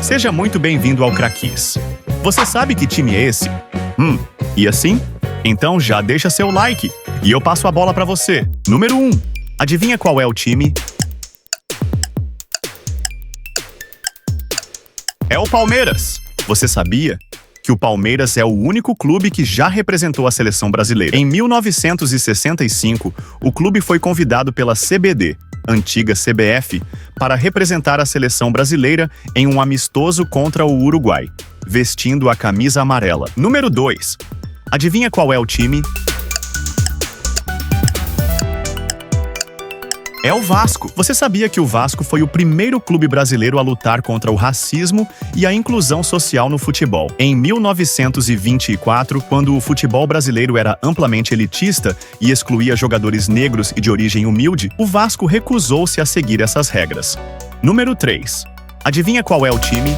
Seja muito bem-vindo ao Craquis. Você sabe que time é esse? E assim? Então já deixa seu like e eu passo a bola para você. Número 1. Adivinha qual é o time? É o Palmeiras. Você sabia que o Palmeiras é o único clube que já representou a seleção brasileira? Em 1965, o clube foi convidado pela CBD, antiga CBF, para representar a seleção brasileira em um amistoso contra o Uruguai, vestindo a camisa amarela. Número 2. Adivinha qual é o time? É o Vasco. Você sabia que o Vasco foi o primeiro clube brasileiro a lutar contra o racismo e a inclusão social no futebol? Em 1924, quando o futebol brasileiro era amplamente elitista e excluía jogadores negros e de origem humilde, o Vasco recusou-se a seguir essas regras. Número 3. Adivinha qual é o time?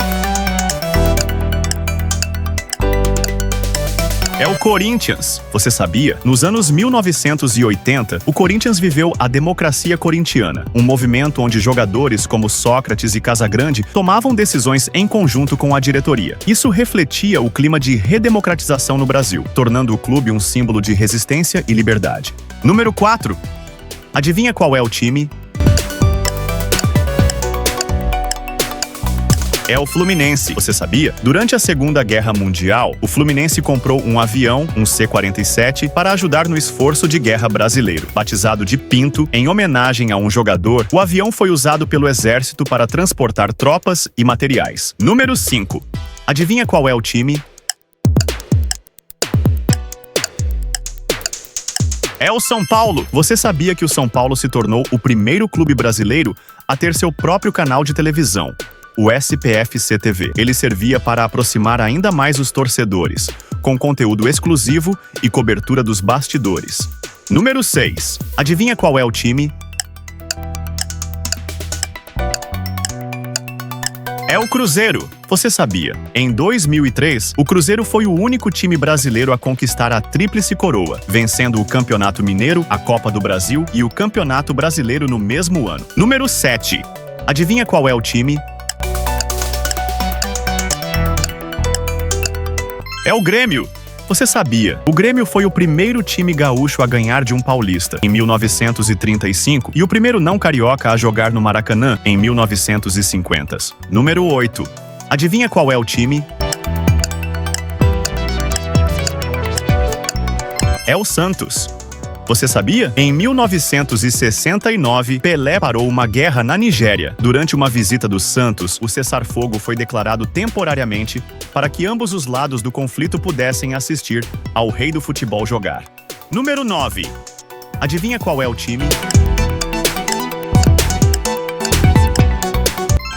É o Corinthians. Você sabia? Nos anos 1980, o Corinthians viveu a democracia corintiana, um movimento onde jogadores como Sócrates e Casagrande tomavam decisões em conjunto com a diretoria. Isso refletia o clima de redemocratização no Brasil, tornando o clube um símbolo de resistência e liberdade. Número 4. Adivinha qual é o time? É o Fluminense. Você sabia? Durante a Segunda Guerra Mundial, o Fluminense comprou um avião, um C-47, para ajudar no esforço de guerra brasileiro. Batizado de Pinto, em homenagem a um jogador, o avião foi usado pelo exército para transportar tropas e materiais. Número 5. Adivinha qual é o time? É o São Paulo. Você sabia que o São Paulo se tornou o primeiro clube brasileiro a ter seu próprio canal de televisão, o SPFC-TV. Ele servia para aproximar ainda mais os torcedores, com conteúdo exclusivo e cobertura dos bastidores. Número 6. Adivinha qual é o time? É o Cruzeiro. Você sabia? Em 2003, o Cruzeiro foi o único time brasileiro a conquistar a Tríplice Coroa, vencendo o Campeonato Mineiro, a Copa do Brasil e o Campeonato Brasileiro no mesmo ano. Número 7. Adivinha qual é o time? É o Grêmio. Você sabia? O Grêmio foi o primeiro time gaúcho a ganhar de um paulista, em 1935, e o primeiro não carioca a jogar no Maracanã, em 1950. Número 8. Adivinha qual é o time? É o Santos. Você sabia? Em 1969, Pelé parou uma guerra na Nigéria. Durante uma visita do Santos, o cessar-fogo foi declarado temporariamente para que ambos os lados do conflito pudessem assistir ao rei do futebol jogar. Número 9. Adivinha qual é o time?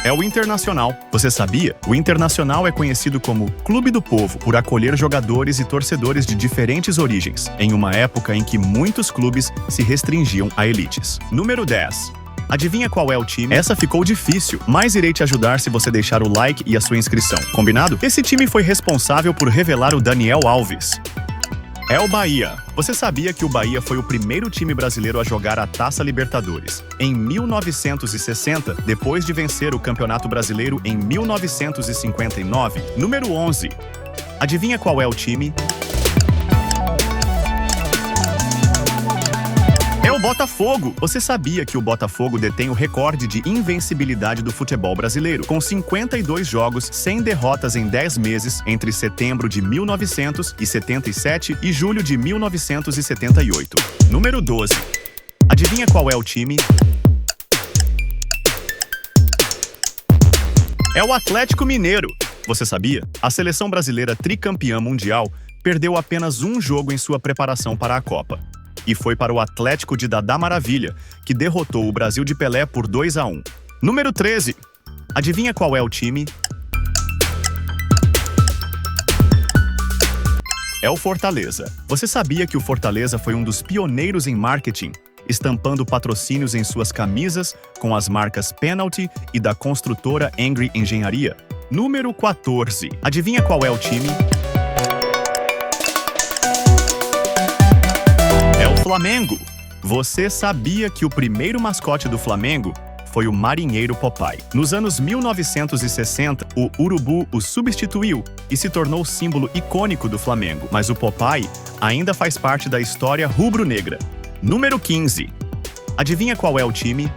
É o Internacional. Você sabia? O Internacional é conhecido como Clube do Povo por acolher jogadores e torcedores de diferentes origens, em uma época em que muitos clubes se restringiam a elites. Número 10. Adivinha qual é o time? Essa ficou difícil, mas irei te ajudar se você deixar o like e a sua inscrição. Combinado? Esse time foi responsável por revelar o Daniel Alves. É o Bahia. Você sabia que o Bahia foi o primeiro time brasileiro a jogar a Taça Libertadores em 1960, depois de vencer o Campeonato Brasileiro em 1959? Número 11. Adivinha qual é o time? É o Botafogo! Você sabia que o Botafogo detém o recorde de invencibilidade do futebol brasileiro, com 52 jogos sem derrotas em 10 meses entre setembro de 1977 e julho de 1978. Número 12. Adivinha qual é o time? É o Atlético Mineiro! Você sabia? A seleção brasileira tricampeã mundial perdeu apenas um jogo em sua preparação para a Copa. E foi para o Atlético de Dadá Maravilha, que derrotou o Brasil de Pelé por 2-1. Número 13. Adivinha qual é o time? É o Fortaleza. Você sabia que o Fortaleza foi um dos pioneiros em marketing, estampando patrocínios em suas camisas com as marcas Penalty e da construtora Angry Engenharia? Número 14. Adivinha qual é o time? Flamengo. Você sabia que o primeiro mascote do Flamengo foi o marinheiro Popeye. Nos anos 1960, o urubu o substituiu e se tornou símbolo icônico do Flamengo, mas o Popeye ainda faz parte da história rubro-negra. Número 15. Adivinha qual é o time?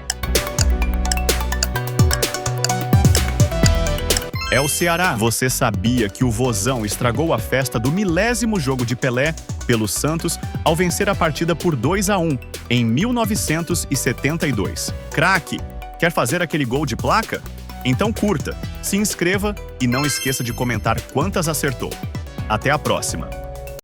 É o Ceará. Você sabia que o Vozão estragou a festa do 1000º jogo de Pelé pelo Santos ao vencer a partida por 2-1 em 1972? Craque! Quer fazer aquele gol de placa? Então curta, se inscreva e não esqueça de comentar quantas acertou. Até a próxima!